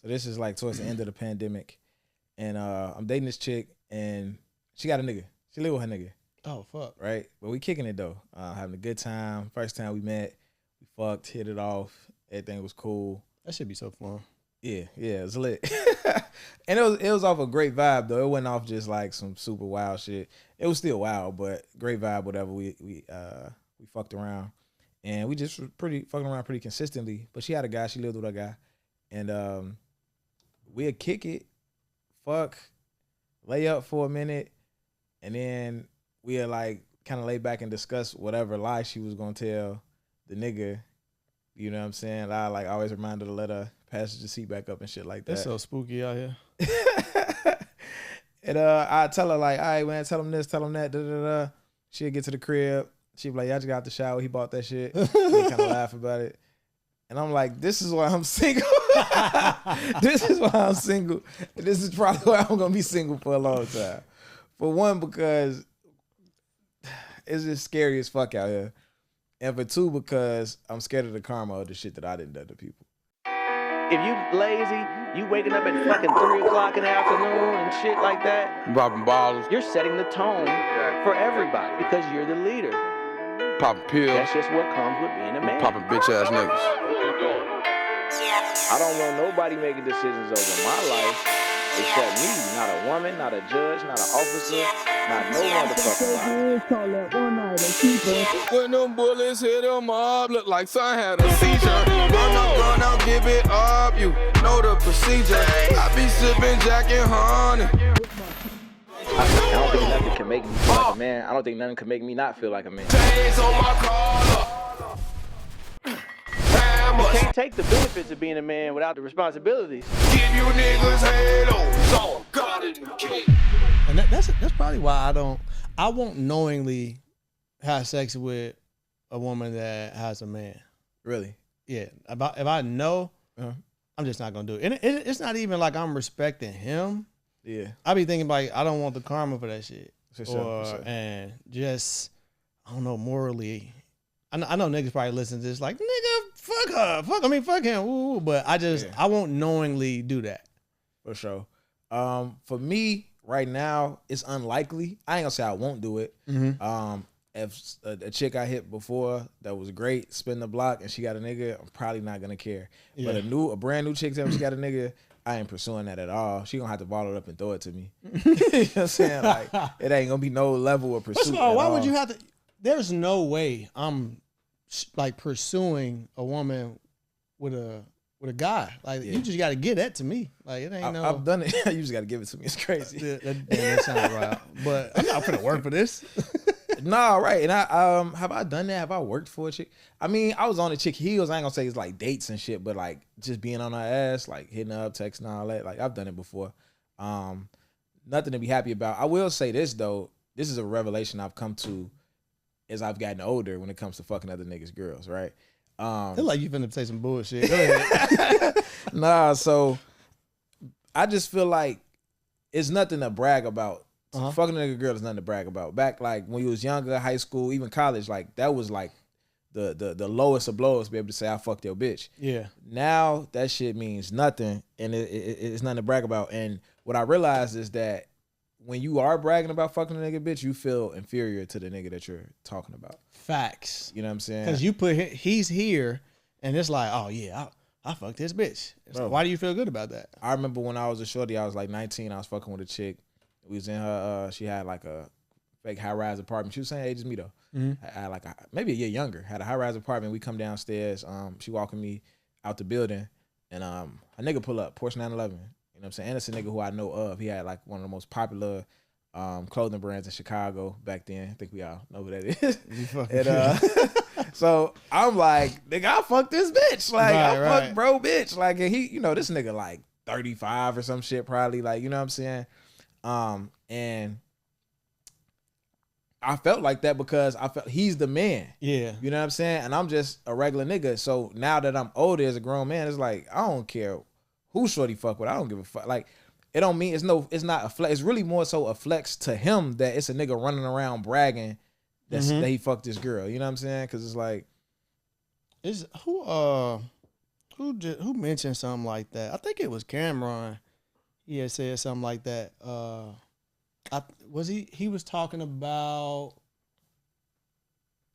So this is like towards the end of the pandemic. And I'm dating this chick and she got a nigga. She live with her nigga. Oh, fuck. Right? But we kicking it though. Having a good time. First time we met, we fucked, hit it off. Everything was cool. That should be so fun. Yeah, it was lit. And it was off a great vibe though. It wasn't off just like some super wild shit. It was still wild, but great vibe, whatever. We fucked around. And we just were fucking around pretty consistently. But she had a guy, she lived with a guy. And we'd kick it, fuck, lay up for a minute, and then we'd like kind of lay back and discuss whatever lie she was gonna tell the nigga. You know what I'm saying? I like always remind her to let her passenger seat back up and shit like that. That's so spooky out here. And I tell her like, all right, man, tell him this, tell him that, da da da. She'll get to the crib. She'd be like, yeah, I just got out the shower. He bought that shit. And kind of laugh about it. And I'm like, this is why I'm single. This is why I'm single. This is probably why I'm gonna be single for a long time. For one, because it's just scary as fuck out here. And for two, because I'm scared of the karma of the shit that I done done to people. If you lazy, you waking up at fucking 3 o'clock in the afternoon and shit like that. Popping bottles. You're setting the tone for everybody because you're the leader. Popping pills. That's just what comes with being a man. Popping bitch ass niggas. I don't want nobody making decisions over my life except me. Not a woman, not a judge, not an officer, not no motherfucking body. When them bullets hit them up, look like son had a seizure. Run out, give it up, you know the procedure. I be sipping Jack and honey. I don't think nothing can make me feel like a man. I don't think nothing can make me not feel like a man. Days on my collar. You can't take the benefits of being a man without the responsibilities. Give you niggas halos on God in the king. And that's probably why I won't knowingly have sex with a woman that has a man. Really? Yeah. If I know, I'm just not gonna do it. And it's not even like I'm respecting him. Yeah. I be thinking like I don't want the karma for that shit. For sure. And just I don't know, morally. I know niggas probably listen to this like, nigga, fuck her. Fuck him. Ooh, but I won't knowingly do that. For sure. For me, right now, it's unlikely. I ain't gonna say I won't do it. Mm-hmm. If a chick I hit before that was great, spin the block, and she got a nigga, I'm probably not gonna care. Yeah. But a brand new chick that she got a nigga, I ain't pursuing that at all. She gonna have to bottle it up and throw it to me. You know what I'm saying? Like, it ain't gonna be no level of pursuit. First of all, why would you have to? There's no way I'm like pursuing a woman with a guy. Like you just got to get that to me. Like it ain't I've done it. You just got to give it to me. It's crazy. That sounds right. But I'm not gonna work for this. Nah, right. And I have I done that? Have I worked for a chick? I mean, I was on a chick heels. I ain't gonna say it's like dates and shit, but like just being on her ass, like hitting her up, texting all that. Like I've done it before. Nothing to be happy about. I will say this though. This is a revelation I've come to as I've gotten older when it comes to fucking other niggas' girls, right? I feel like you finna say some bullshit. Go ahead. Nah, so I just feel like it's nothing to brag about. Fucking a nigga girl is nothing to brag about. Back like when you was younger, high school, even college, like that was like the lowest of blows to be able to say I fucked your bitch. Yeah. Now that shit means nothing, and it's nothing to brag about. And what I realized is that when you are bragging about fucking a nigga bitch, you feel inferior to the nigga that you're talking about. Facts. You know what I'm saying? Because you put he's here, and it's like, oh yeah, I fucked this bitch. Like, why do you feel good about that? I remember when I was a shorty, I was like 19. I was fucking with a chick. We was in her. She had like a fake high-rise apartment. She was the same age as me though. I had like maybe a year younger. Had a high-rise apartment. We come downstairs. She walking me out the building, and a nigga pull up, Porsche 911. You know what I'm saying? And it's a nigga who I know of. He had like one of the most popular clothing brands in Chicago back then. I think we all know who that is. And, so I'm like, nigga, I fuck this bitch. Like, I fuck bro bitch. Like, and he, you know, this nigga like 35 or some shit probably. Like, you know what I'm saying? And I felt like that because I felt he's the man. Yeah. You know what I'm saying? And I'm just a regular nigga. So now that I'm older as a grown man, it's like, I don't care who shorty fuck with. I don't give a fuck. Like, it don't mean it's not a flex. It's really more so a flex to him that it's a nigga running around bragging that he fucked this girl. You know what I'm saying? Because it's like, Who mentioned something like that? I think it was Cameron. He had said something like that. He was talking about,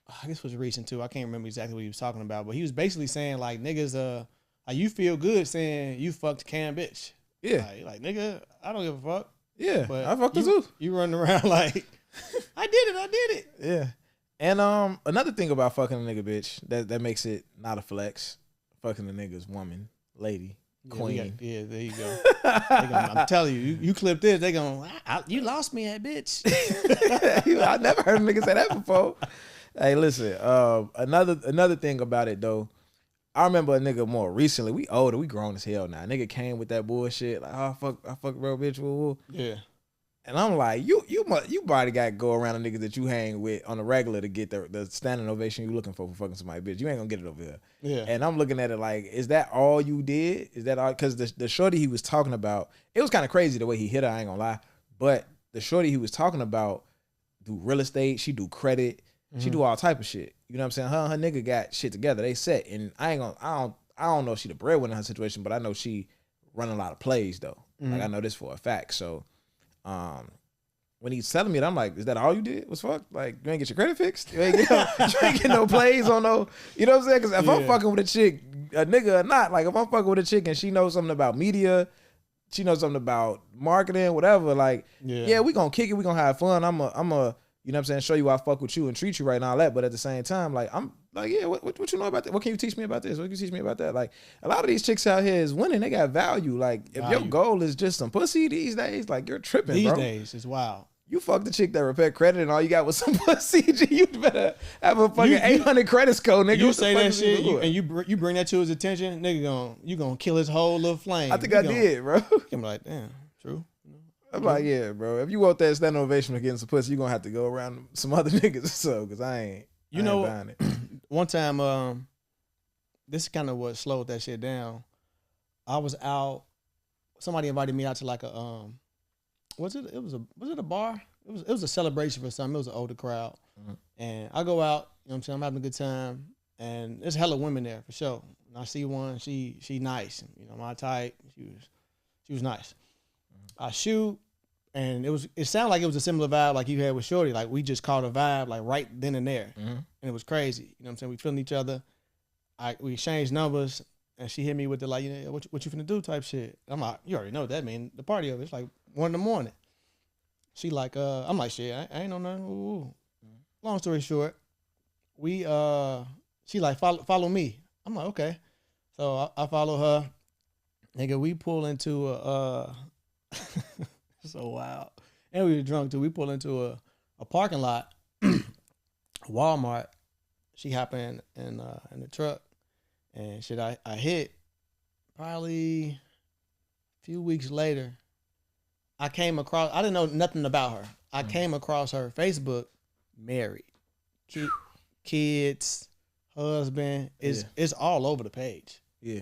I guess it was recent too. I can't remember exactly what he was talking about, but he was basically saying like niggas, you feel good saying you fucked Cam bitch. Yeah. Like nigga, I don't give a fuck. Yeah, but I fucked her too. You running around like, I did it. Yeah. And another thing about fucking a nigga bitch that makes it not a flex, fucking a nigga's woman, lady, queen. Yeah, there you go. I'm telling you, you clip this, they going, you lost me at bitch. I never heard a nigga say that before. Hey, listen, another thing about it though, I remember a nigga more recently, we older, we grown as hell now. A nigga came with that bullshit, like, I fuck real bitch, woo woo. Yeah. And I'm like, you probably got to go around the niggas that you hang with on the regular to get the standing ovation you looking for fucking somebody, bitch. You ain't gonna get it over here. Yeah. And I'm looking at it like, is that all you did? Is that all? Because the shorty he was talking about, it was kind of crazy the way he hit her, I ain't gonna lie. But the shorty he was talking about do real estate, she do credit, she do all type of shit. You know what I'm saying? Her and her nigga got shit together. They set. And I don't know if she the breadwinner in her situation, but I know she run a lot of plays though. Like I know this for a fact. So when he's telling me that, I'm like, is that all you did? Was fuck? Like, you ain't get your credit fixed? You ain't get no plays on no, you know what I'm saying? Because if I'm fucking with a chick, a nigga or not, like if I'm fucking with a chick and she knows something about media, she knows something about marketing, whatever, like, yeah, we gonna kick it, we gonna have fun. I'm a, you know what I'm saying, show you I fuck with you and treat you right and all that. But at the same time, like, I'm like, yeah, what you know about that? What can you teach me about this? What can you teach me about that? Like, a lot of these chicks out here is winning. They got value. Like, if your goal is just some pussy these days, like, you're tripping, these bro. These days, it's wild. You fuck the chick that repair credit and all you got was some pussy. You better have a fucking 800 credit score, nigga. You say that shit and you bring that to his attention, nigga, you gonna kill his whole little flame. I think I did, bro. I'm like, damn, true. I'm like, yeah, bro. If you want that standing ovation of getting some pussy, you gonna have to go around some other niggas or so, because I ain't buying it. One time, this is kind of what slowed that shit down. I was out. Somebody invited me out to like a was it a bar? It was a celebration for something. It was an older crowd, and I go out. You know what I'm saying? I'm having a good time, and there's hella women there for sure. And I see one. She nice. You know, my type. She was nice. I shoot, and it sounded like it was a similar vibe like you had with Shorty. Like we just caught a vibe like right then and there, and it was crazy. You know what I'm saying? We feeling each other. We exchanged numbers, and she hit me with the like, you know, what you finna do type shit. I'm like, you already know what that mean. The party over. It's like 1 a.m. She like, I'm like, shit, I ain't know nothing. Ooh. Long story short, she like follow me. I'm like, okay. So I follow her. Nigga, we pull into a so wild. And we were drunk too. We pull into a parking lot, Walmart. She hop in the truck, and shit, I hit. Probably a few weeks later, I came across, I didn't know nothing about her. I came across her Facebook, married, kids, husband. It's all over the page. Yeah.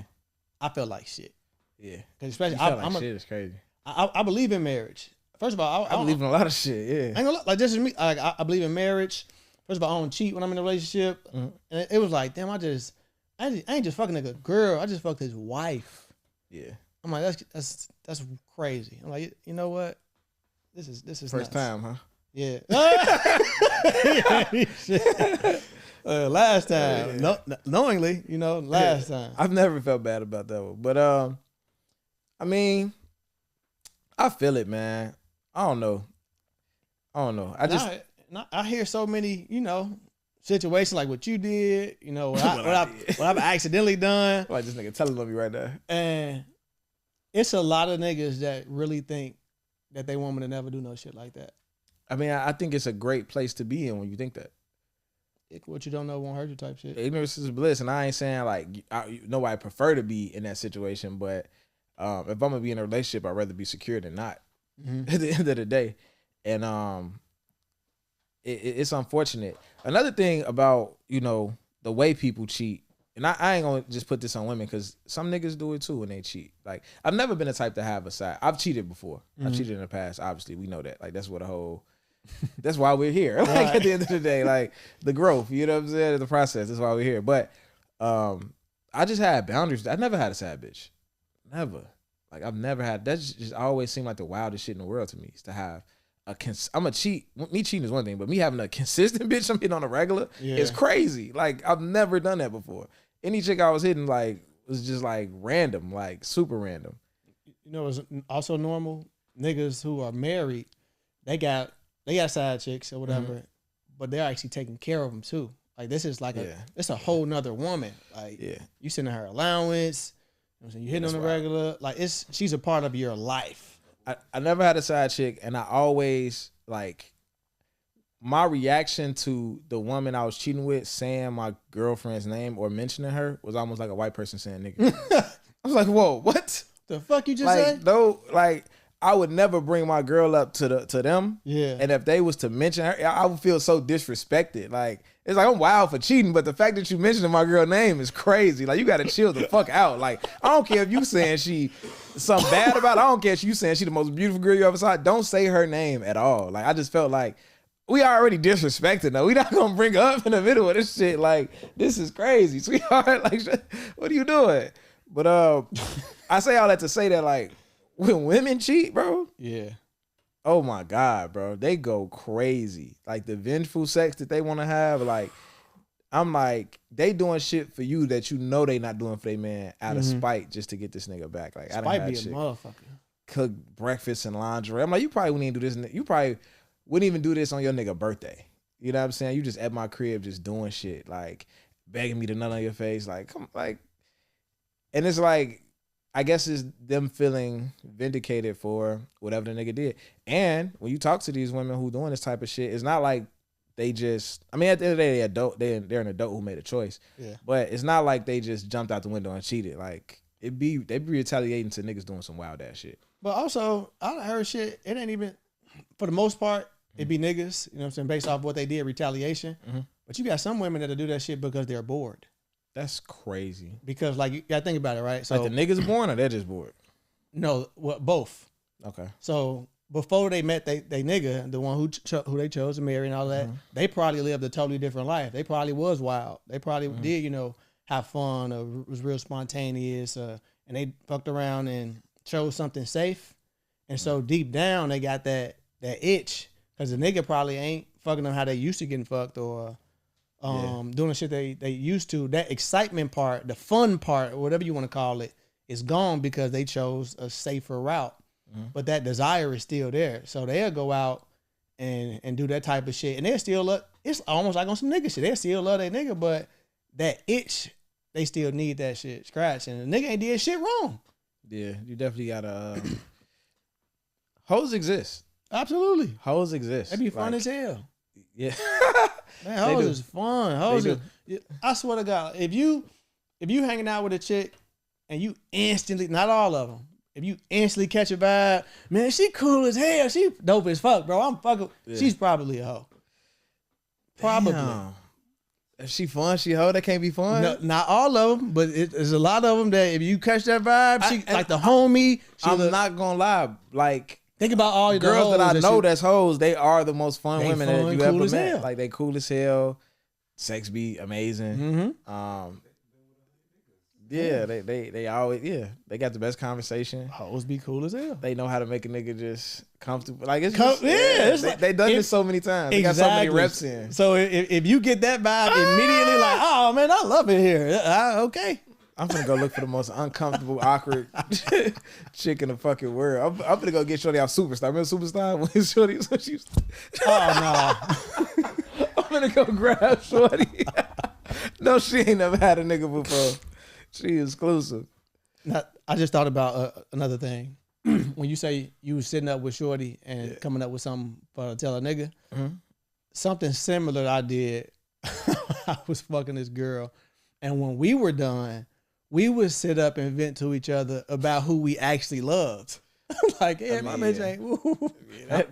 I felt like shit. Yeah. Especially, shit is crazy. I believe in marriage. First of all, I believe in a lot of shit. Yeah. I ain't gonna lie, like this is me. Like I believe in marriage. First of all, I don't cheat when I'm in a relationship. And it was like, damn, I ain't just fucking a girl. I just fucked his wife. Yeah. I'm like, that's crazy. I'm like, you know what? This is first nuts. time, huh? Yeah. Last time, knowingly, you know, last time. I've never felt bad about that one, but I mean, I feel it, man. I don't know. I hear so many, you know, situations like what you did, you know, what I've accidentally done. Like this nigga telling me right now. And it's a lot of niggas that really think that they want me to never do no shit like that. I mean, I think it's a great place to be in when you think that. What you don't know won't hurt you type shit. Ignorance is bliss. And I ain't saying like, I prefer to be in that situation, but if I'm going to be in a relationship, I'd rather be secure than not at the end of the day. And it's unfortunate. Another thing about, you know, the way people cheat, and I ain't going to just put this on women because some niggas do it too when they cheat. Like, I've never been the type to have a side. I've cheated before. I've cheated in the past. Obviously, we know that. Like, that's what that's why we're here. Like, at the end of the day, like, the growth, you know what I'm saying? The process, that's why we're here. But I just had boundaries. I never had a sad bitch. Never. Like I've never had. That just always seemed like the wildest shit in the world to me. Is to have I'm a cheat. Me cheating is one thing, but me having a consistent bitch I'm hitting on a regular is crazy. Like I've never done that before. Any chick I was hitting like was just like random, like super random. You know, it's also normal. Niggas who are married, they got side chicks or whatever, but they're actually taking care of them too. Like this is like it's a whole nother woman. Like you sending her allowance, you know what I'm saying? You hitting on the regular. Like she's a part of your life. I never had a side chick, and I always like my reaction to the woman I was cheating with saying my girlfriend's name or mentioning her was almost like a white person saying nigga. I was like, whoa, what? The fuck you just like, said? No, like I would never bring my girl up to them. Yeah. And if they was to mention her, I would feel so disrespected. Like it's like I'm wild for cheating, but the fact that you mentioned my girl name is crazy. Like you gotta chill the fuck out. Like I don't care if you saying she something bad about it. I don't care if you saying she the most beautiful girl you ever saw. Don't say her name at all. Like I just felt like we already disrespected her. We not gonna bring her up in the middle of this shit. Like this is crazy, sweetheart. Like what are you doing? But I say all that to say that like when women cheat, bro. Yeah. Oh my God, bro. They go crazy. Like the vengeful sex that they want to have, like I'm like, they doing shit for you that you know they not doing for their man out of spite just to get this nigga back. Like spite I done had be a shit. motherfucker. Cook breakfast and lingerie. I'm like, you probably wouldn't even do this. You probably wouldn't even do this on your nigga birthday. You know what I'm saying? You just at my crib just doing shit, like begging me to nut on your face. Like, come, like, and it's like, I guess it's them feeling vindicated for whatever the nigga did. And when you talk to these women who doing this type of shit, it's not like they just, I mean, at the end of the day, they're an adult who made a choice. Yeah. But it's not like they just jumped out the window and cheated. Like, they be retaliating to niggas doing some wild ass shit. But also, I heard shit, it ain't even, for the most part, it be niggas, you know what I'm saying, based off what they did, retaliation. But you got some women that'll do that shit because they're bored. That's crazy. Because, like, you gotta think about it, right? So like the niggas born or they're just bored? No, both. Okay. So before they met they nigga, the one who they chose to marry and all that, they probably lived a totally different life. They probably was wild. They probably did, you know, have fun or was real spontaneous, and they fucked around and chose something safe. And so deep down, they got that itch because the nigga probably ain't fucking them how they used to getting fucked or doing the shit they used to. That excitement part, the fun part, or whatever you want to call it, is gone because they chose a safer route. But that desire is still there. So they'll go out and do that type of shit. And they'll still love, it's almost like on some nigga shit. They'll still love that nigga, but that itch, they still need that shit scratched. And the nigga ain't did shit wrong. Yeah, you definitely gotta hoes exist. Absolutely. Hoes exist. They be fun as hell. Yeah. Man, hoes is fun. Hoes is, I swear to God, if you hanging out with a chick and you instantly, not all of them, if you instantly catch a vibe, man, she cool as hell. She dope as fuck, bro. I'm fucking. Yeah. She's probably a hoe. Probably. Damn. If she fun, she hoe. That can't be fun. No, not all of them, but there's a lot of them that if you catch that vibe, she like the homie. I'm not gonna lie. Like think about all the girls that I know shit. That's hoes. They are the most fun women that you cool ever met. Hell. Like they cool as hell. Sex be amazing. Yeah, they always they got the best conversation. Hoes be cool as hell. They know how to make a nigga just comfortable. Like it's they done this so many times. They got so many reps in. So if you get that vibe immediately, like, oh man, I love it here. Okay. I'm gonna go look for the most uncomfortable, awkward chick in the fucking world. I'm gonna go get Shorty off Superstar. Remember Superstar when Shorty was Oh no. I'm gonna go grab Shorty. No, she ain't never had a nigga before. She exclusive. Now, I just thought about another thing. When you say you was sitting up with Shorty and coming up with something for to tell a nigga, something similar I did. I was fucking this girl, and when we were done, we would sit up and vent to each other about who we actually loved. Like, yeah, my bitch ain't.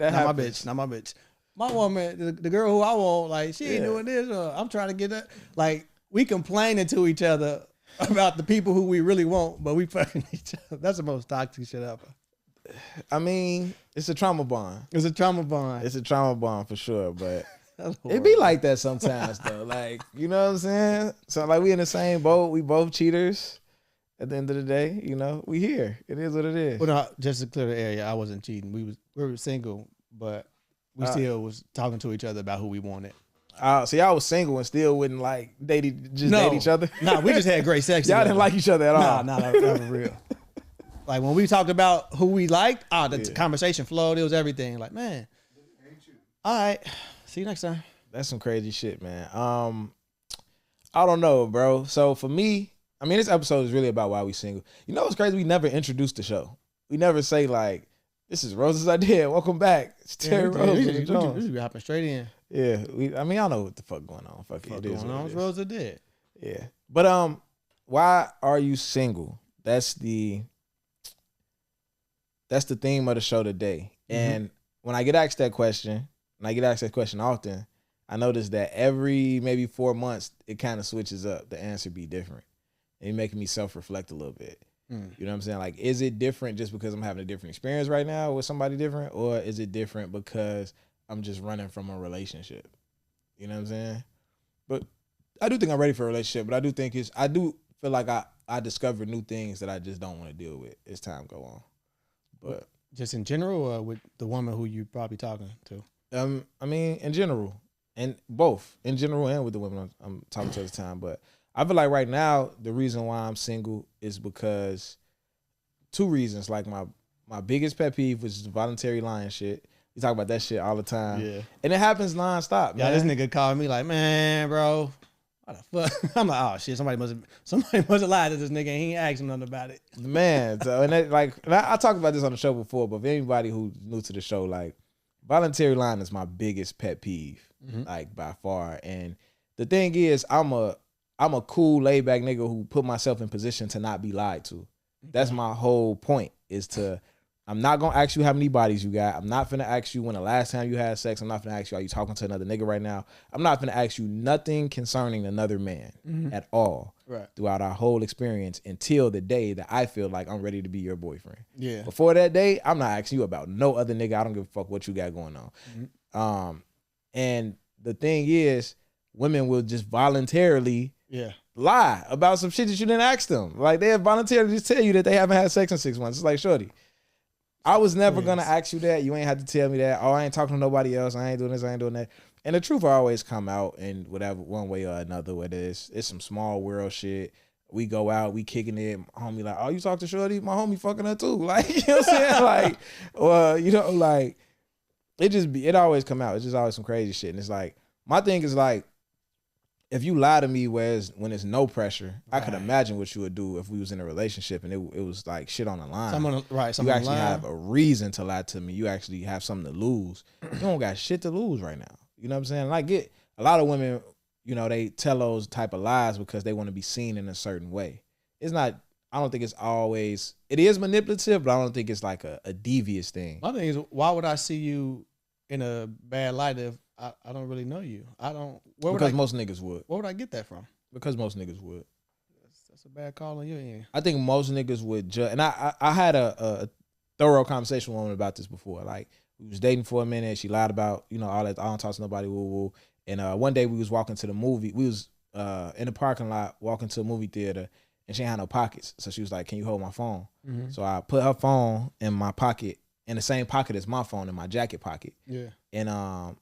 Not my bitch. My woman, the girl who I want, like, she ain't doing this. Or I'm trying to get that. Like, we complaining to each other about the people who we really want, but we fucking each other. That's the most toxic shit ever. I mean, it's a trauma bond. It's a trauma bond. It's a trauma bond for sure, but It be like that sometimes though. Like, you know what I'm saying? So like we in the same boat. We both cheaters. At the end of the day, you know, we here. It is what it is. Well, no, just to clear the area, I wasn't cheating. We were single, but we still was talking to each other about who we wanted. So y'all was single and still wouldn't like date each other? Nah, we just had great sex. Y'all didn't like each other at all. Nah, that was real. Like when we talked about who we liked, the conversation flowed. It was everything. Like, man, all right, see you next time. That's some crazy shit, man. I don't know, bro. So for me, I mean, this episode is really about why we single. You know what's crazy? We never introduced the show. We never say like, this is Rose's idea. Welcome back. It's Terry Rose. We just be hopping straight in. Yeah, I mean, I know what the fuck going on. Fuck it. It is going on. Rosa did. Yeah. But why are you single? That's the theme of the show today. And when I get asked that question, often, I notice that every maybe 4 months, it kind of switches up. The answer be different. And making me self-reflect a little bit. You know what I'm saying? Like, is it different just because I'm having a different experience right now with somebody different? Or is it different because I'm just running from a relationship? You know what I'm saying? But I do think I'm ready for a relationship. But I do feel like I discovered new things that I just don't want to deal with as time go on. But just in general, or with the woman who you probably talking to? I mean, in general. And both. In general and with the women I'm talking to at the time. But I feel like right now, the reason why I'm single is because 2 reasons. Like my biggest pet peeve was voluntary lying shit. We talk about that shit all the time. Yeah. And it happens nonstop, man. Yeah, this nigga called me like, man, bro, what the fuck? I'm like, oh shit, somebody must have lied to this nigga and he ain't asked him nothing about it. Man, so and I talked about this on the show before, but for anybody who's new to the show, like voluntary lying is my biggest pet peeve, like by far. And the thing is, I'm a cool, laid back nigga who put myself in position to not be lied to. That's my whole point, is I'm not going to ask you how many bodies you got. I'm not finna ask you when the last time you had sex. I'm not finna ask you, are you talking to another nigga right now? I'm not finna ask you nothing concerning another man at all throughout our whole experience until the day that I feel like I'm ready to be your boyfriend. Yeah. Before that day, I'm not asking you about no other nigga. I don't give a fuck what you got going on. And the thing is, women will just voluntarily lie about some shit that you didn't ask them. Like, they voluntarily just tell you that they haven't had sex in 6 months. It's like, shorty, I was never gonna ask you that. You ain't have to tell me that. Oh, I ain't talking to nobody else. I ain't doing this. I ain't doing that. And the truth will always come out in whatever, one way or another. Whether it's some small world shit. We go out, we kicking it. My homie like, oh, you talk to shorty? My homie fucking her too. Like, you know what I'm saying? Like, well, you know, like, it always come out. It's just always some crazy shit. And it's like, my thing is like, if you lie to me when it's no pressure, I could imagine what you would do if we was in a relationship and it was like shit on the line. You actually have a reason to lie to me. You actually have something to lose. You don't got shit to lose right now. You know what I'm saying? And I get a lot of women, you know, they tell those type of lies because they want to be seen in a certain way. It's not, I don't think it's always, it is manipulative, but I don't think it's like a devious thing. My thing is, why would I see you in a bad light if I don't really know you? Because most niggas would. Where would I get that from? Because most niggas would. That's a bad call on your end. I think most niggas would judge. And I had a thorough conversation with a woman about this before. Like, we was dating for a minute. She lied about, you know, all that. I don't talk to nobody. Woo woo. And one day we was walking to the movie. We was in the parking lot walking to a movie theater, and she ain't had no pockets. So she was like, "Can you hold my phone?" So I put her phone in my pocket, in the same pocket as my phone, in my jacket pocket. Yeah. And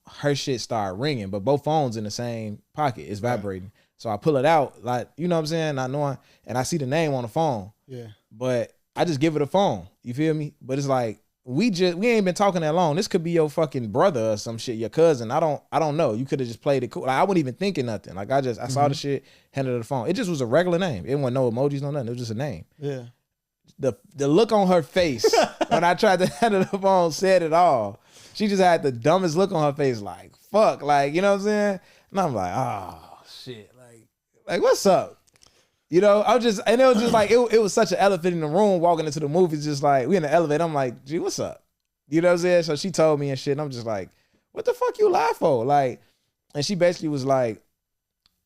her shit started ringing, but both phones in the same pocket. It's vibrating. Right. So I pull it out, like, you know what I'm saying, not knowing, and I see the name on the phone. Yeah. But I just give her the phone. You feel me? But it's like, we ain't been talking that long. This could be your fucking brother or some shit, your cousin. I don't know. You could have just played it cool. Like, I wasn't even thinking nothing. Like, I saw the shit, handed her the phone. It just was a regular name. It wasn't no emojis, no nothing. It was just a name. Yeah. The look on her face when I tried to hand her the phone said it all. She just had the dumbest look on her face, like, fuck, like, you know what I'm saying? And I'm like, oh shit, like what's up? You know, and it was just like, it was such an elephant in the room walking into the movie, just like, we in the elevator, I'm like, gee, what's up? You know what I'm saying? So she told me and shit, and I'm just like, what the fuck you lie for? Like, and she basically was like,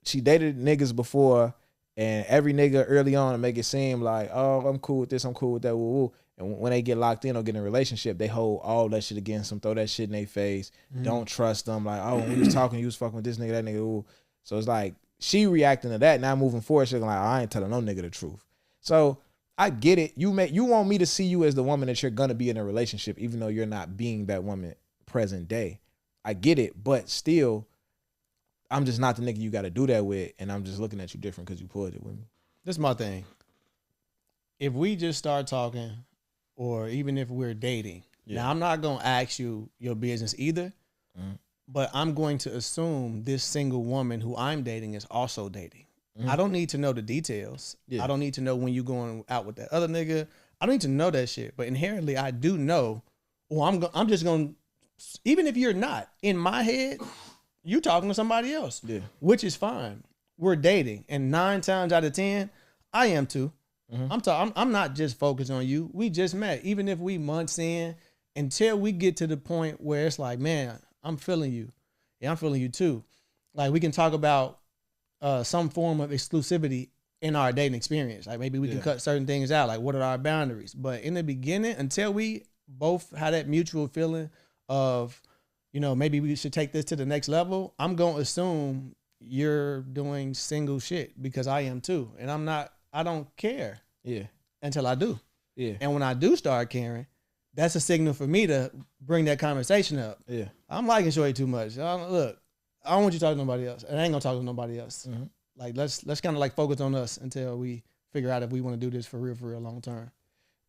she dated niggas before, And every nigga early on to make it seem like, oh, I'm cool with this, I'm cool with that, woo woo. And when they get locked in or get in a relationship, they hold all that shit against them, throw that shit in their face, don't trust them. Like, oh, when we was talking, you was fucking with this nigga, that nigga, ooh. So it's like, she reacting to that. Now moving forward, she's like, I ain't telling no nigga the truth. So I get it. You want me to see you as the woman that you're gonna be in a relationship, even though you're not being that woman present day. I get it, but still, I'm just not the nigga you gotta do that with, and I'm just looking at you different because you pulled it with me. This is my thing. If we just start talking, or even if we're dating, now I'm not gonna ask you your business either, but I'm going to assume this single woman who I'm dating is also dating. I don't need to know the details. I don't need to know when you going out with that other nigga. I don't need to know that shit. But inherently, I do know. Well, I'm just gonna, even if you're not in my head, you talking to somebody else, which is fine. We're dating, and 9 times out of 10, I am too. I'm not just focused on you. We just met. Even if we months in, until we get to the point where it's like, man, I'm feeling you. Yeah, I'm feeling you too. Like, we can talk about some form of exclusivity in our dating experience. Like, maybe we can cut certain things out. Like, what are our boundaries? But in the beginning, until we both had that mutual feeling of, you know, maybe we should take this to the next level, I'm going to assume you're doing single shit because I am too. And I don't care until I do. And when I do start caring, that's a signal for me to bring that conversation up. I'm liking Shorty too much. Look, I don't want you to talk to nobody else. And I ain't gonna talk to nobody else. Like, let's kind of like focus on us until we figure out if we want to do this for real long term.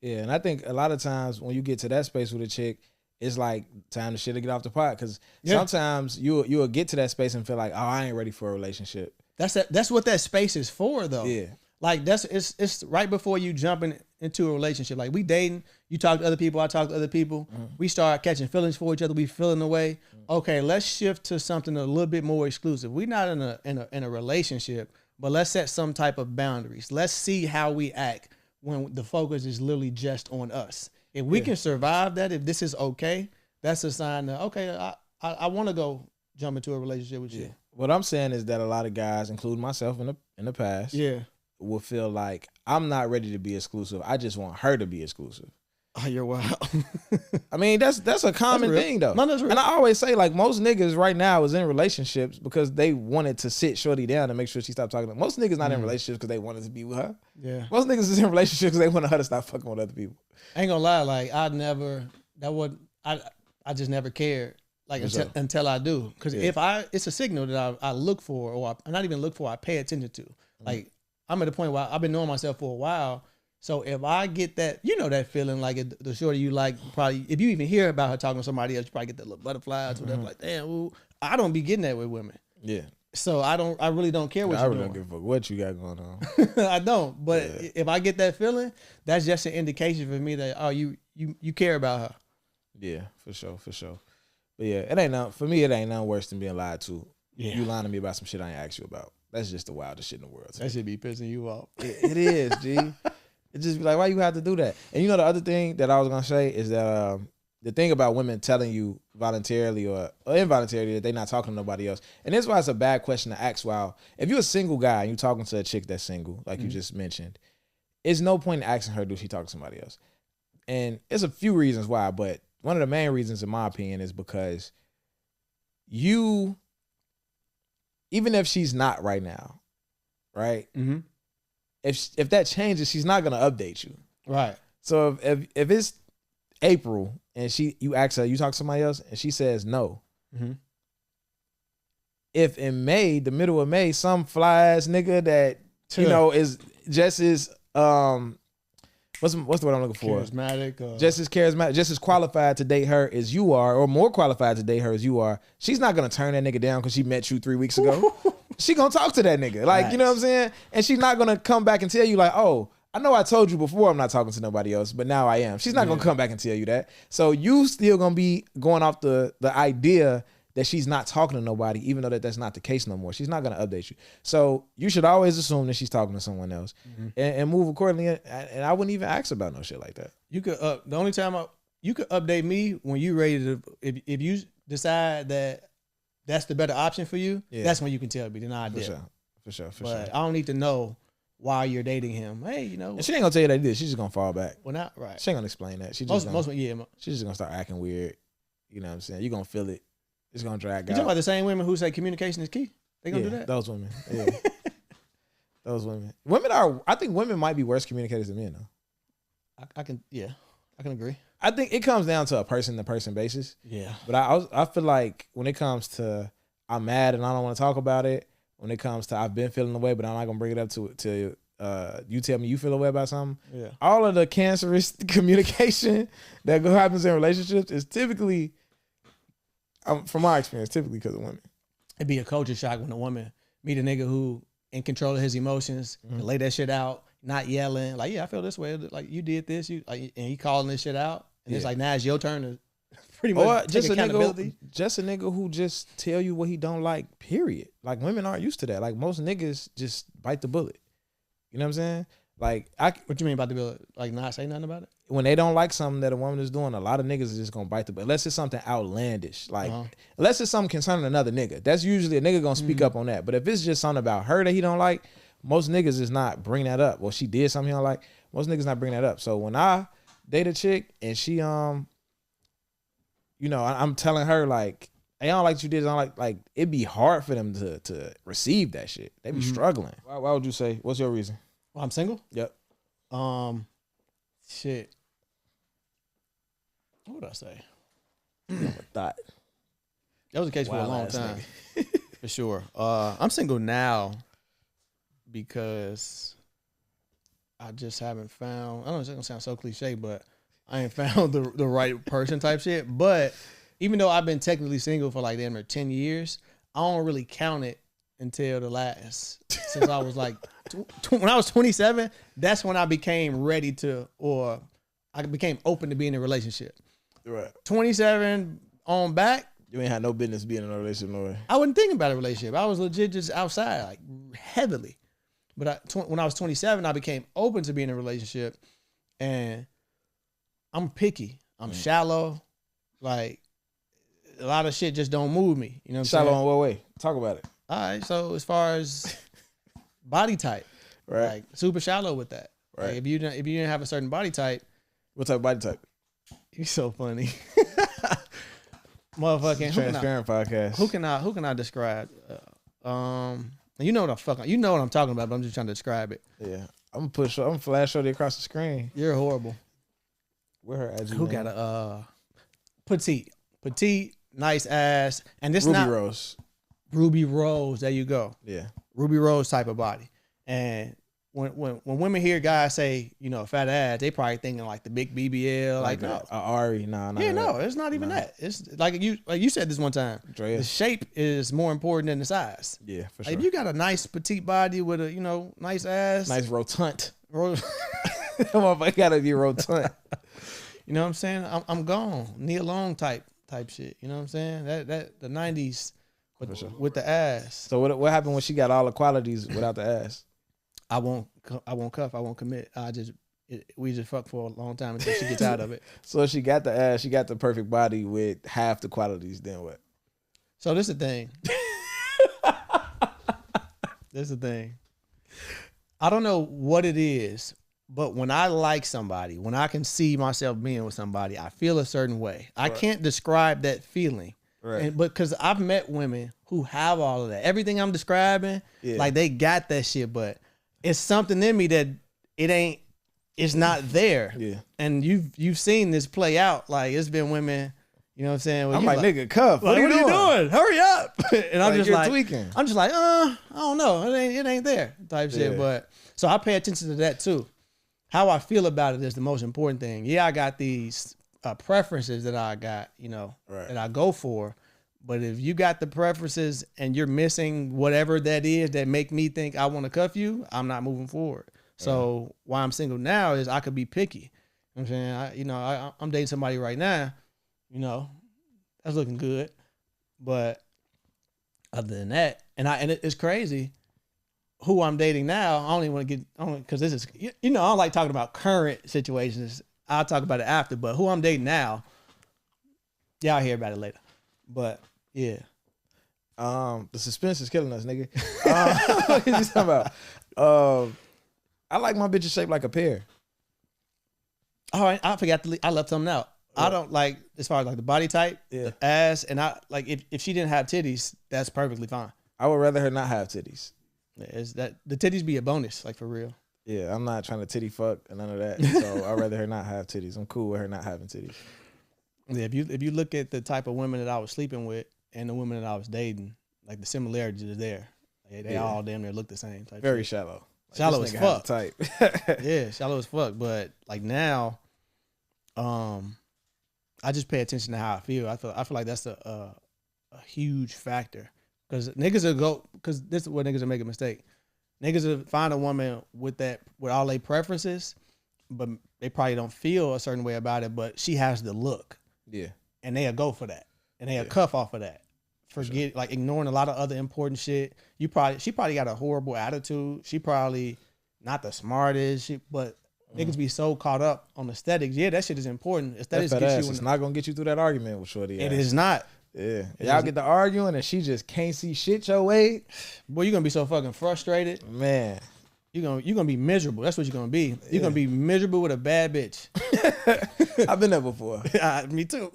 Yeah, and I think a lot of times when you get to that space with a chick, it's like time to shit to get off the pot. Because sometimes you'll get to that space and feel like, oh, I ain't ready for a relationship. That's what that space is for, though. Yeah. Like, it's right before you jumping into a relationship. Like, we dating, you talk to other people, I talk to other people. We start catching feelings for each other, we feeling away. Okay, let's shift to something a little bit more exclusive. We're not in a relationship, but let's set some type of boundaries. Let's see how we act when the focus is literally just on us. If we can survive that, if this is okay, that's a sign that, okay, I want to go jump into a relationship with you. What I'm saying is that a lot of guys, including myself in the past, will feel like, I'm not ready to be exclusive. I just want her to be exclusive. Oh, you're wild. I mean, that's a common thing, though. No, that's real. And I always say, like, most niggas right now is in relationships because they wanted to sit Shorty down to make sure she stopped talking to them. Most niggas not in relationships because they wanted to be with her. Yeah. Most niggas is in relationships because they wanted her to stop fucking with other people. I ain't gonna lie, like, I just never cared. Like, until I do. Because it's a signal that I look for, or I not even look for, I pay attention to. Like, I'm at a point where I've been knowing myself for a while. So if I get that, you know, that feeling, like the shorty you like, probably, if you even hear about her talking to somebody else, you probably get that little butterflies or whatever. Like, damn, ooh, I don't be getting that with women. Yeah. So I really don't care what you're doing. I really don't give a fuck what you got going on. I don't. But if I get that feeling, that's just an indication for me that, oh, you care about her. Yeah, for sure. But yeah, it ain't nothing worse than being lied to. Yeah. You lying to me about some shit I ain't asked you about. That's just the wildest shit in the world. That should be pissing you off. It is, G. It just be like, why you have to do that? And you know the other thing that I was gonna say is that the thing about women telling you voluntarily or involuntarily that they're not talking to nobody else. And this is why it's a bad question to ask. While if you're a single guy and you're talking to a chick that's single, like you just mentioned, it's no point in asking her, do she talk to somebody else? And there's a few reasons why, but one of the main reasons, in my opinion, is because even if she's not right now, right? Mm-hmm. If that changes, she's not gonna update you, right? So if it's April and you ask her, you talk to somebody else, and she says no. Mm-hmm. If in May, the middle of May, some fly ass nigga that you know is just as what's the word I'm looking for? Charismatic, just as charismatic, just as qualified to date her as you are, or more qualified to date her as you are. She's not gonna turn that nigga down because she met you 3 weeks ago. She gonna talk to that nigga, like, you know what I'm saying? And she's not gonna come back and tell you like, oh, I know I told you before I'm not talking to nobody else, but now I am. She's not gonna come back and tell you that. So you still gonna be going off the idea that she's not talking to nobody, even though that's not the case no more. She's not gonna update you. So you should always assume that she's talking to someone else and move accordingly. And I wouldn't even ask about no shit like that. You could the only time you could update me when you ready to, if you decide that that's the better option for you, that's when you can tell me. Then I did. For sure. But I don't need to know while you're dating him. Hey, you know. And she ain't gonna tell you that either. She's just gonna fall back. Well, not right. She ain't gonna explain that. She's She's just gonna start acting weird. You know what I'm saying? You're gonna feel it. It's gonna drag out. You talking about the same women who say communication is key? They gonna do that? Those women. Yeah. Those women. I think women might be worse communicators than men though. I can agree. I think it comes down to a person-to-person basis. Yeah. But I feel like when it comes to I'm mad and I don't want to talk about it, when it comes to I've been feeling the way, but I'm not gonna bring it up to you tell me you feel a way about something. Yeah. All of the cancerous communication that happens in relationships is typically, from my experience, typically because of women. It'd be a culture shock when a woman meet a nigga who in control of his emotions, can lay that shit out, not yelling, like, yeah, I feel this way, like you did this, and he calling this shit out, and it's like now it's your turn to pretty much take accountability. Just a nigga who just tell you what he don't like, period. Like women aren't used to that. Like most niggas just bite the bullet. You know what I'm saying? Like what you mean by the bullet? Like not say nothing about it? When they don't like something that a woman is doing, a lot of niggas is just gonna bite the bullet. Unless it's something outlandish. Like unless it's something concerning another nigga. That's usually a nigga gonna speak up on that. But if it's just something about her that he don't like, most niggas is not bring that up. Well, she did something he don't like. Most niggas not bring that up. So when I date a chick and she you know, I'm telling her like, hey, I don't like what you did. I don't like it'd be hard for them to receive that shit. They be struggling. Why would you say? What's your reason? Well, I'm single. Yep. Shit. What would I say? Thought. That was the case for a long time. For sure. I'm single now because I just haven't found, I don't know, it's gonna sound so cliche, but I ain't found the right person type shit. But even though I've been technically single for like damn near 10 years, I don't really count it until the last, since I was like, when I was 27, that's when I became ready to, or I became open to being in a relationship. Right. 27 on back. You ain't had no business being in a relationship, no way. I wasn't thinking about a relationship. I was legit just outside, like heavily. But when I was 27, I became open to being in a relationship, and I'm picky. I'm shallow. Like a lot of shit just don't move me. You know what I'm saying? Shallow in what way? Talk about it. All right. So as far as body type, right? Like super shallow with that. Right. Like if you didn't have a certain body type, what type of body type? You're so funny. Motherfucking transparent podcast. Who can I describe? You know what I'm talking about, but I'm just trying to describe it. Yeah. I'm gonna flash Shorty across the screen. You're horrible. Where her IG? Who got a petite, nice ass, and this Ruby not Rose. Ruby Rose. There you go. Yeah. Ruby Rose type of body. And when women hear guys say, you know, fat ass, they probably thinking like the big BBL, like no. Ari, nah. Yeah, no, it's not even that. It's like you said this one time. Drea. The shape is more important than the size. Yeah, for sure. Like if you got a nice petite body with a, you know, nice ass. Nice rotund. Motherfucker gotta be rotund. You know what I'm saying? I'm gone. Nia Long type shit. You know what I'm saying? That the 90s with the ass. So what happened when she got all the qualities without the ass? I won't cuff. I won't commit. We just fuck for a long time until she gets out of it. So she got the ass. She got the perfect body with half the qualities. Then what? So this is the thing. This is the thing. I don't know what it is, but when I like somebody, when I can see myself being with somebody, I feel a certain way. I can't describe that feeling. Right. But because I've met women who have all of that. Everything I'm describing, like they got that shit, but it's something in me that it's not there. Yeah. And you've seen this play out. Like it's been women, you know what I'm saying? Well, I'm like, nigga, cuff. Like, what are you doing? Hurry up. And I'm like, just like tweaking. I'm just like, I don't know. It ain't there type shit. But so I pay attention to that too. How I feel about it is the most important thing. Yeah, I got these preferences that I got, you know, that I go for. But if you got the preferences and you're missing whatever that is that make me think I want to cuff you, I'm not moving forward. So why I'm single now is I could be picky. You know what I'm saying? I'm dating somebody right now, you know, that's looking good. But other than that, and it's crazy who I'm dating now. I don't even want to get, because this is, you know, I don't like talking about current situations. I'll talk about it after, but who I'm dating now, y'all hear about it later. But yeah. The suspense is killing us, nigga. What are you talking about? I like my bitches shaped like a pear. All right, I forgot to. I left something out. I don't like as far as like the body type, the ass, and I like if she didn't have titties, that's perfectly fine. I would rather her not have titties. Is that the titties be a bonus, like for real? Yeah, I'm not trying to titty fuck and none of that. So I'd rather her not have titties. I'm cool with her not having titties. Yeah, if you look at the type of women that I was sleeping with and the women that I was dating, like the similarities is there. They all damn near look the same. Type Very shit. shallow. Like, Shallow as fuck. Type. Yeah, shallow as fuck. But like now, I just pay attention to how I feel. I feel like that's a huge factor because niggas will go because this is where niggas will make a mistake. Niggas will find a woman with all their preferences, but they probably don't feel a certain way about it. But she has the look. Yeah, and they'll go for that, and they'll cuff off of that. Forget like ignoring a lot of other important shit. She probably got a horrible attitude. She probably not the smartest. But niggas be so caught up on aesthetics. Yeah, that shit is important. Aesthetics gets you. It's not gonna get you through that argument with shorty. It is not. Yeah, y'all get to arguing and she just can't see shit your way. Boy, you're gonna be so fucking frustrated. Man, you're gonna be miserable. That's what you're gonna be. You're gonna be miserable with a bad bitch. I've been there before. Me too.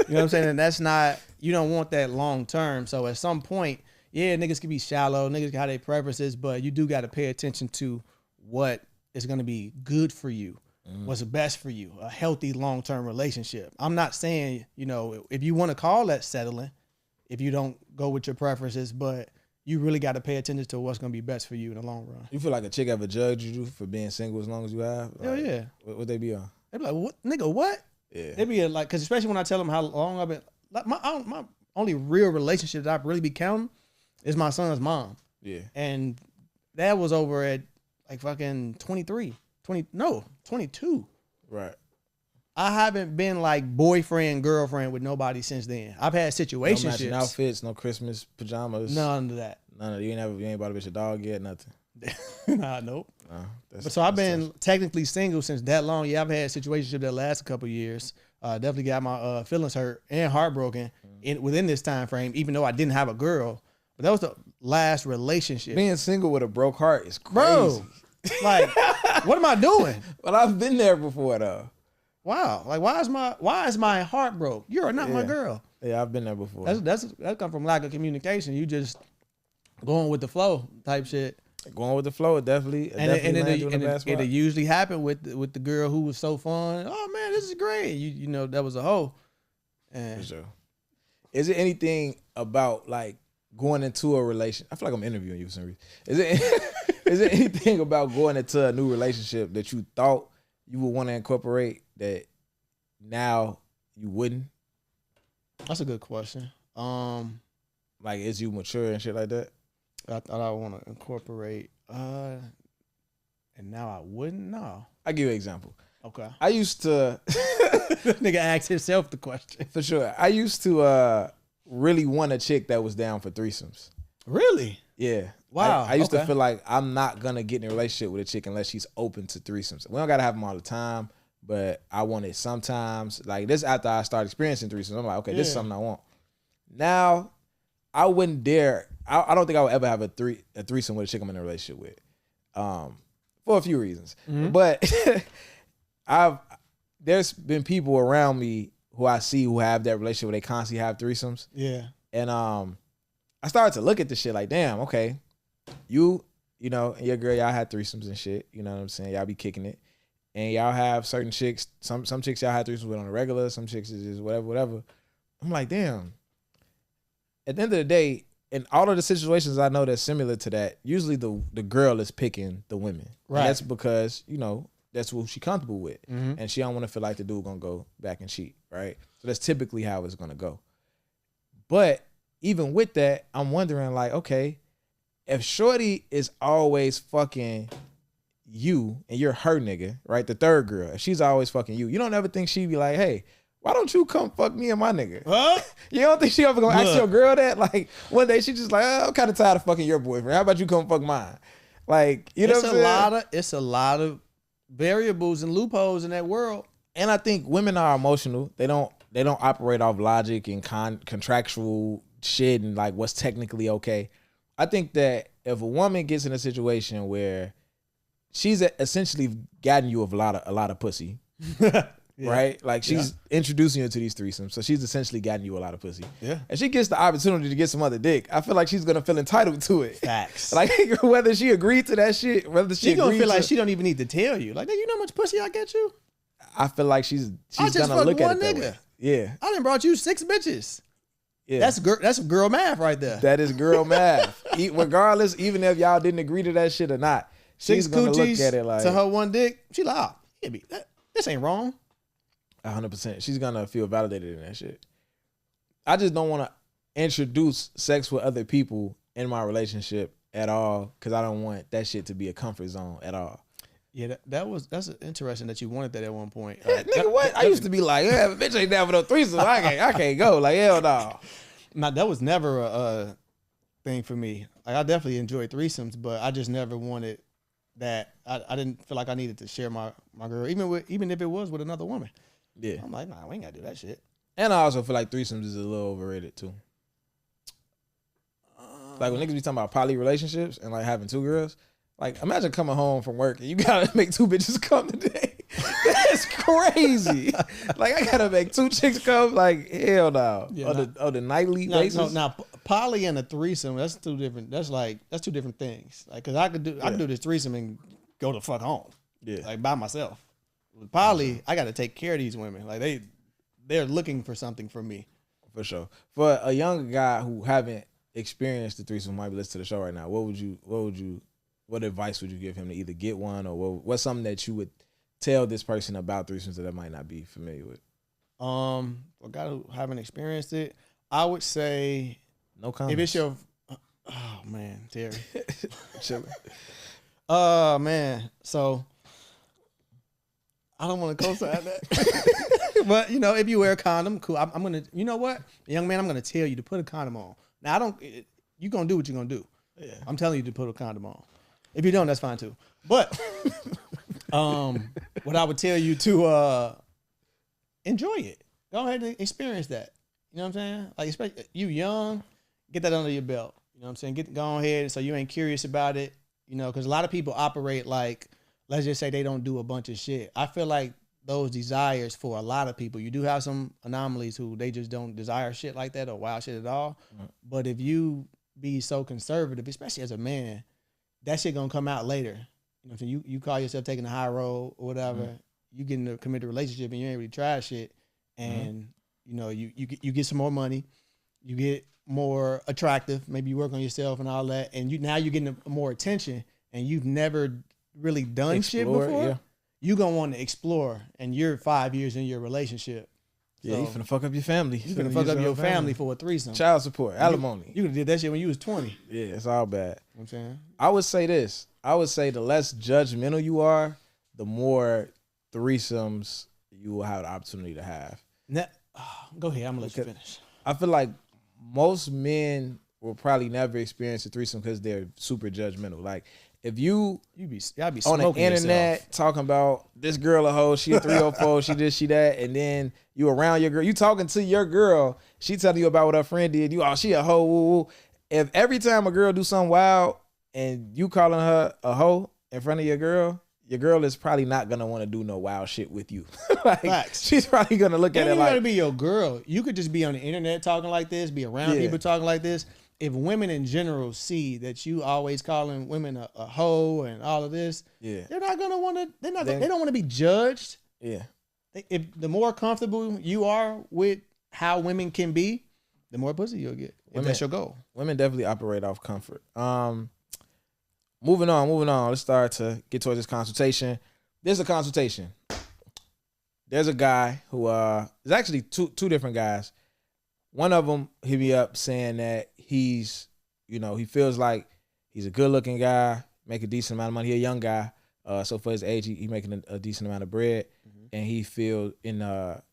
You know what I'm saying? And that's not, you don't want that long term. So at some point, yeah, niggas can be shallow, niggas can have their preferences, but you do got to pay attention to what is going to be good for you, what's best for you, a healthy long-term relationship. I'm not saying, you know, if you want to call that settling, if you don't go with your preferences, but you really got to pay attention to what's going to be best for you in the long run. You feel like a chick ever judged you for being single as long as you have? Hell like, yeah. What they be on? They be like, what? Nigga, what? Yeah. They be like, because especially when I tell them how long I've been, like my only real relationship that I've really be counting is my son's mom. Yeah. And that was over at like fucking 22. Right. I haven't been like boyfriend, girlfriend with nobody since then. I've had situationships. No matching outfits, no Christmas pajamas. None of that. None of you ain't bought a bitch a dog yet, nothing. Nah, nope. No, But so I've been technically single since that long. Yeah, I've had situationship that last a couple of years. Definitely got my feelings hurt and heartbroken within this time frame, even though I didn't have a girl. But that was the last relationship. Being single with a broke heart is crazy. Bro, like, what am I doing? But I've been there before though. Wow. Like, why is my heart broke? You're not my girl. Yeah, I've been there before. That come from lack of communication. You just going with the flow type shit. Going with the flow, it definitely it usually happened with the girl who was so fun. Oh man, this is great. You know that was a hoe. And for sure. Is it anything about like going into a relation? I feel like I'm interviewing you for some reason. Is it anything about going into a new relationship that you thought you would want to incorporate that now you wouldn't? That's a good question. Like as you mature and shit like that? I thought I want to incorporate, and now I wouldn't. No. I'll give you an example. Okay. I used to nigga asked himself the question. For sure. I used to really want a chick that was down for threesomes. Really? Yeah. Wow. I used to feel like I'm not gonna get in a relationship with a chick unless she's open to threesomes. We don't gotta have them all the time, but I want it sometimes. Like this after I started experiencing threesomes, I'm like, okay, this is something I want. Now, I wouldn't dare. I don't think I would ever have a threesome with a chick I'm in a relationship with, for a few reasons. Mm-hmm. But there's been people around me who I see who have that relationship where they constantly have threesomes. Yeah. And I started to look at this shit like, damn, okay, you know, and your girl, y'all had threesomes and shit. You know what I'm saying? Y'all be kicking it, and y'all have certain chicks. Some chicks y'all had threesomes with on the regular. Some chicks is just whatever. I'm like, damn. At the end of the day, in all of the situations I know that's similar to that, usually the girl is picking the women. Right. And that's because, you know, that's who she comfortable with. Mm-hmm. And she don't want to feel like the dude gonna go back and cheat, right? So that's typically how it's gonna go. But even with that, I'm wondering like, okay, if shorty is always fucking you and you're her nigga, right? The third girl, if she's always fucking you, you don't ever think she'd be like, hey, why don't you come fuck me and my nigga? Huh? You don't think she ever gonna ask your girl that? Like one day she just like, oh, I'm kind of tired of fucking your boyfriend. How about you come fuck mine? Like, you know what I'm saying? It's a lot of variables and loopholes in that world. And I think women are emotional. They don't operate off logic and contractual shit and like what's technically okay. I think that if a woman gets in a situation where she's essentially gotten you a lot of pussy. Yeah. Right? Like she's introducing you to these threesomes. So she's essentially gotten you a lot of pussy. Yeah. And she gets the opportunity to get some other dick. I feel like she's gonna feel entitled to it. Facts. Like whether she agreed to that shit, whether she gonna agreed feel like to, she don't even need to tell you. Like, you know how much pussy I get you? I feel like she's I just gonna look fucked at one it that nigga. way. Yeah. I done brought you 6 bitches. Yeah. That's girl math right there. That is girl math. Regardless, even if y'all didn't agree to that shit or not, 6 she's gonna look coochies at it like to her one dick. She like, this ain't wrong. 100%. She's gonna feel validated in that shit. I just don't want to introduce sex with other people in my relationship at all because I don't want that shit to be a comfort zone at all. Yeah, that's interesting that you wanted that at one point. Nigga, what? I used to be like, yeah, bitch ain't down for no threesome. I can't go. Like, hell no. Now, that was never a thing for me. Like, I definitely enjoyed threesomes, but I just never wanted that. I didn't feel like I needed to share my girl, even if it was with another woman. Yeah. I'm like, nah, we ain't gotta do that shit. And I also feel like threesomes is a little overrated too. Like when niggas be talking about poly relationships and like having 2 girls, like imagine coming home from work and you gotta make 2 bitches come today. That's crazy. Like I gotta make 2 chicks come. Like hell no. Yeah, on the nightly basis. Now poly and a threesome, that's 2 different. That's 2 different things. Like, cause I could do this threesome and go the fuck home. Yeah. Like by myself. With poly, I got to take care of these women. Like they're looking for something from me. For sure. For a young guy who haven't experienced the threesome, might be listening to the show right now. What advice would you give him to either get one or what's something that you would tell this person about threesomes that might not be familiar with? For a guy who haven't experienced it, I would say no comments. If it's your, oh man, Terry, Chilling. Man, so. I don't want to co-sign that. But, if you wear a condom, cool. I'm going to, you know what? Young man, I'm going to tell you to put a condom on. Now, you're going to do what you're going to do. Yeah. I'm telling you to put a condom on. If you don't, that's fine too. But what I would tell you to enjoy it. Go ahead and experience that. You know what I'm saying? Like, especially you young, get that under your belt. You know what I'm saying? Go ahead so you ain't curious about it. Because a lot of people operate like, let's just say they don't do a bunch of shit. I feel like those desires for a lot of people, you do have some anomalies who they just don't desire shit like that or wild shit at all. Mm-hmm. But if you be so conservative, especially as a man, that shit gonna come out later. You know what I'm saying? You call yourself taking the high road or whatever, you get in a committed relationship and you ain't really tried shit. And, you get some more money, you get more attractive, maybe you work on yourself and all that. And now you're getting more attention and you've never really done shit before, you gonna want to explore, and you're 5 years in your relationship. Yeah, you finna fuck up your family. You finna fuck up your family for a threesome. Child support, alimony. You could have did that shit when you was 20. Yeah, it's all bad. You know what I'm saying? I would say this. I would say the less judgmental you are, the more threesomes you will have the opportunity to have. Now, go ahead, I'm gonna let you finish. I feel like most men will probably never experience a threesome because they're super judgmental. Like, if y'all be on the internet talking about this girl a hoe, she a 304, she this, she that, and then you around your girl, you talking to your girl, she telling you about what her friend did, she a hoe, woo, woo. If every time a girl do something wild and you calling her a hoe in front of your girl is probably not gonna want to do no wild shit with you. Like, facts. She's probably gonna look at it like, you gotta be your girl. You could just be on the internet talking like this, be around people talking like this. If women in general see that you always calling women a hoe and all of this, they're not gonna want to. They don't want to be judged. Yeah. If the more comfortable you are with how women can be, the more pussy you'll get. That's your goal. Women definitely operate off comfort. Moving on. Let's start to get towards this consultation. There's a consultation. There's a guy who is actually two different guys. One of them hit me up saying that he's, he feels like he's a good looking guy, make a decent amount of money. He's a young guy. So for his age, he making a decent amount of bread. Mm-hmm. And he feels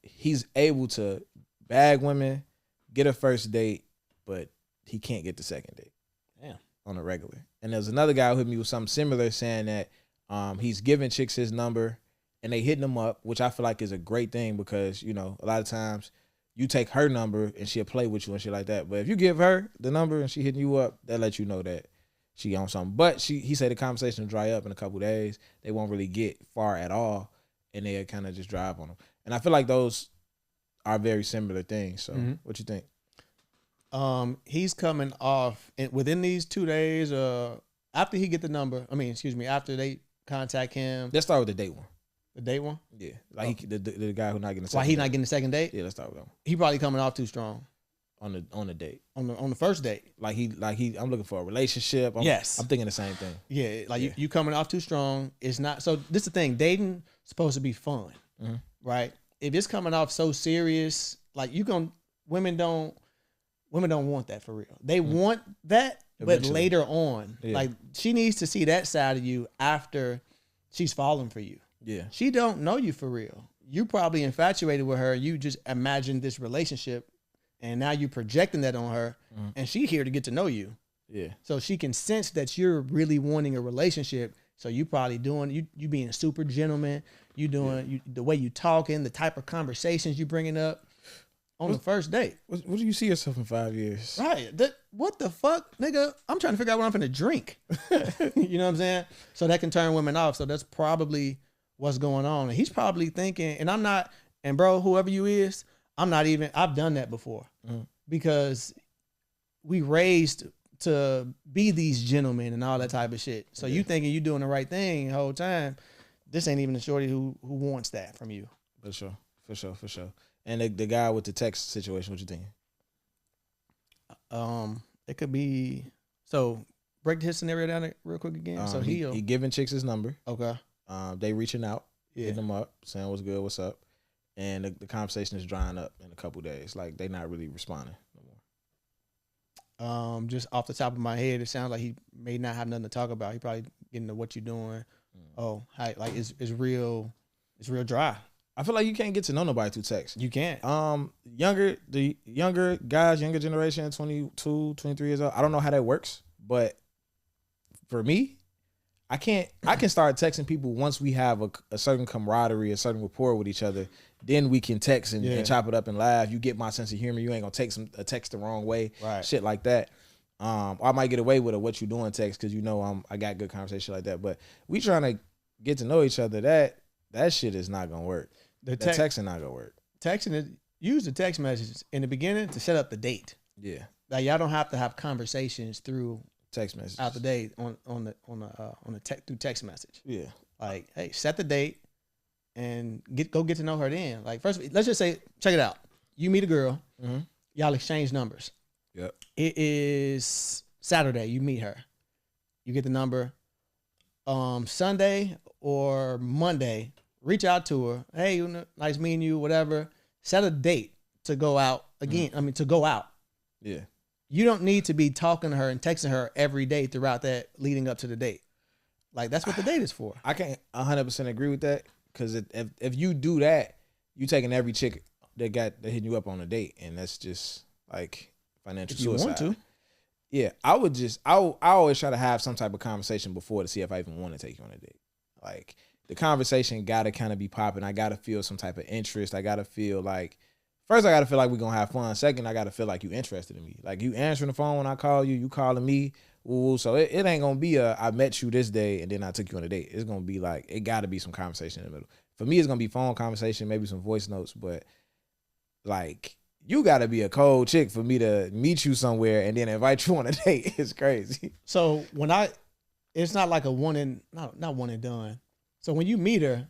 he's able to bag women, get a first date, but he can't get the second date. Damn. On a regular. And there's another guy who hit me with something similar saying that he's giving chicks his number and they hitting him up, which I feel like is a great thing because, a lot of times you take her number and she'll play with you and shit like that. But if you give her the number and she hitting you up, that lets you know that she on something. But he said the conversation will dry up in a couple days. They won't really get far at all, and they'll kind of just drive on them. And I feel like those are very similar things. So what you think? He's coming off within these 2 days. After he get the number, after they contact him. Let's start with the date one. The date one? Yeah, like the guy who not getting the second. Why he not getting the second date? Yeah, let's start with that one. He probably coming off too strong on the date. On the first date. Like he. I'm looking for a relationship. Yes, I'm thinking the same thing. Yeah, you coming off too strong. It's not. So this is the thing. Dating supposed to be fun, right? If it's coming off so serious, like women don't want that for real. They want that, but later on, like she needs to see that side of you after she's falling for you. Yeah. She don't know you for real. You probably infatuated with her. You just imagined this relationship, and now you're projecting that on her, and she here to get to know you. Yeah. So she can sense that you're really wanting a relationship. So you probably doing you being a super gentleman. You doing the way you talking, the type of conversations you bringing up on the first date. What do you see yourself in 5 years? Right. What the fuck, nigga? I'm trying to figure out what I'm finna drink. You know what I'm saying? So that can turn women off. So that's probably what's going on. And he's probably thinking, and I'm not, and bro, whoever you is, I've done that before because we raised to be these gentlemen and all that type of shit. So you thinking you doing the right thing the whole time. This ain't even a shorty who wants that from you. For sure. And the guy with the text situation, what you thinking? It could be, so break his scenario down real quick again. So he giving chicks his number. Okay. They reaching out, hitting them up, saying what's good, what's up. And the conversation is drying up in a couple days. Like they not really responding no more. Just off the top of my head, it sounds like he may not have nothing to talk about. He probably getting to what you doing. Oh, hi, like it's real dry. I feel like you can't get to know nobody through text. You can't. The younger guys, younger generation, 22, 23 years old. I don't know how that works, but for me, I can start texting people once we have a certain camaraderie, a certain rapport with each other. Then we can text and chop it up and laugh. You get my sense of humor. You ain't gonna take a text the wrong way, right? Shit like that. I might get away with a what you doing text because I got good conversation like that. But we trying to get to know each other. That shit is not gonna work. The texting not gonna work. Use the text messages in the beginning to set up the date. Yeah, like y'all don't have to have conversations through text messages out the date through text message. Yeah, like hey, set the date and go get to know her. Then like first, let's just say check it out. You meet a girl, y'all exchange numbers. Yep. It is Saturday. You meet her. You get the number. Sunday or Monday, reach out to her. Hey, nice meeting you, whatever. Set a date to go out again. To go out. Yeah. You don't need to be talking to her and texting her every day throughout that leading up to the date. Like, that's what the date is for. I can't 100% agree with that because if you do that, you taking every chick that hitting you up on a date, and that's just like financial suicide. If you want to. Yeah, I always try to have some type of conversation before to see if I even want to take you on a date. Like, the conversation gotta kind of be popping. I gotta feel some type of interest. I gotta feel like, first I gotta feel like we're gonna have fun. Second, I gotta feel like you interested in me. Like, you answering the phone when I call you, you calling me. Ooh, so it ain't gonna be I met you this day and then I took you on a date. It's gonna be like, it gotta be some conversation in the middle. For me, it's gonna be phone conversation, maybe some voice notes, but like, you gotta be a cold chick for me to meet you somewhere and then invite you on a date. It's crazy. So it's not like not one and done. So when you meet her,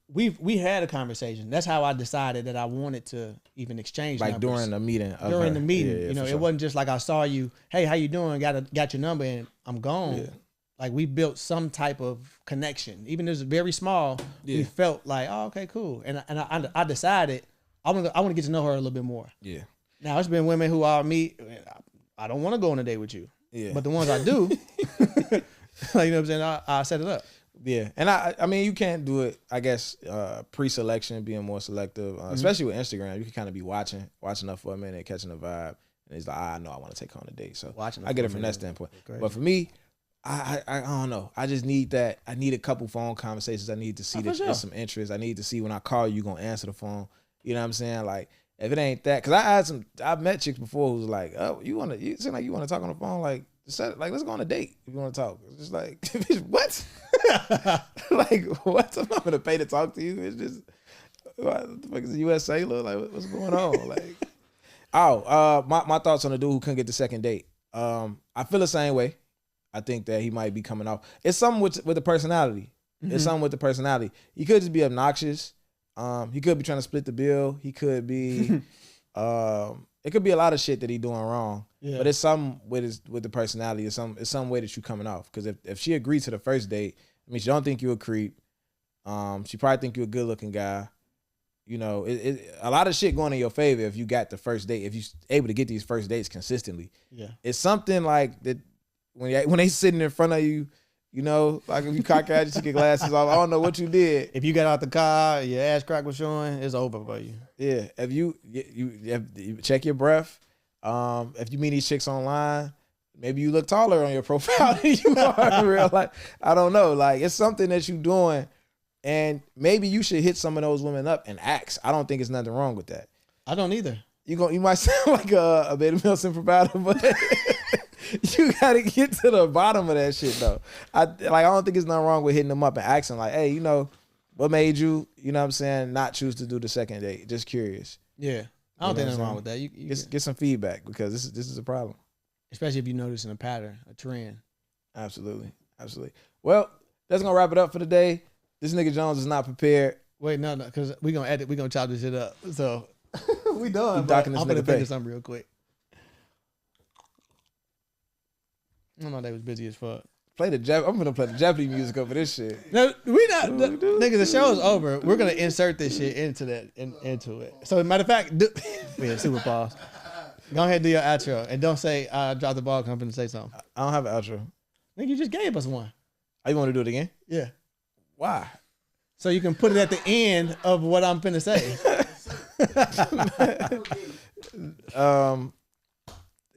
we had a conversation. That's how I decided that I wanted to even exchange like numbers. during the meeting. During the meeting, yeah, it wasn't just like I saw you. Hey, how you doing? Got your number and I'm gone. Yeah. Like, we built some type of connection, even if it's very small. We felt like, oh, okay, cool. And I decided I want to get to know her a little bit more. Yeah. Now, it's been women who I'll meet. I don't want to go on a date with you. Yeah. But the ones I do, like, you know what I'm saying? I set it up. Yeah, and I mean, you can't do it, I guess, pre-selection, being more selective, especially with Instagram. You can kind of be watching enough for a minute, catching a vibe, and it's like, I know I want to take her on a date. So I get it from that standpoint. But for me, I don't know. I just need that. I need a couple phone conversations. I need to see that there's some interest. I need to see when I call you, you're going to answer the phone. You know what I'm saying? Like, If it ain't that, because I've met chicks before who's like, oh, you seem like you want to talk on the phone, like let's go on a date if you want to talk. It's just like, what? Like, what? I'm not gonna pay to talk to you. It's just, what the fuck is a U.S. sailor? Like, what's going on? Like, my thoughts on the dude who couldn't get the second date. I feel the same way. I think that he might be coming off. It's something with the personality. Mm-hmm. It's something with the personality. He could just be obnoxious. He could be trying to split the bill. He could be, it could be a lot of shit that he doing wrong. Yeah. But it's something with the personality. It's some way that you coming off. Because if she agreed to the first date, I mean, she don't think you a creep. She probably think you a good looking guy. You know, a lot of shit going in your favor if you got the first date. If you able to get these first dates consistently. Yeah. It's something like that when they sitting in front of you. You know, like if you cock out, you take your glasses off. I don't know what you did. If you got out the car, your ass crack was showing, it's over for you. Yeah. If you check your breath. If you meet these chicks online, maybe you look taller on your profile than you are in real life. I don't know. Like, it's something that you doing, and maybe you should hit some of those women up and ask. I don't think there's nothing wrong with that. I don't either. You might sound like a beta male simple provider, but you gotta get to the bottom of that shit though. I don't think there's nothing wrong with hitting them up and asking like, hey, you know, what made you, you know what I'm saying, not choose to do the second date? Just curious. Yeah. I don't think there's wrong with that. You get some feedback because this is a problem. Especially if you're noticing a pattern, a trend. Absolutely. Well, that's gonna wrap it up for today. This nigga Jones is not prepared. Wait, no, because we're gonna edit, we're gonna chop this shit up. So we done. I'm gonna finish something real quick. I know they was busy as fuck. I'm gonna play the Japanese music over this shit. No, we not. Nigga, the show is over. We're gonna insert this shit into it. So, matter of fact, we had super pause. Go ahead and do your outro, and don't say I dropped the ball. Come and say something. I don't have an outro. Nigga, you just gave us one. Oh, you want to do it again? Yeah. Why? So you can put it at the end of what I'm finna say.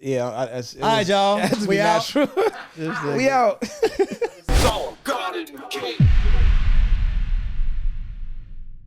Yeah. All right, y'all. We out. We out. It's all God in the cake.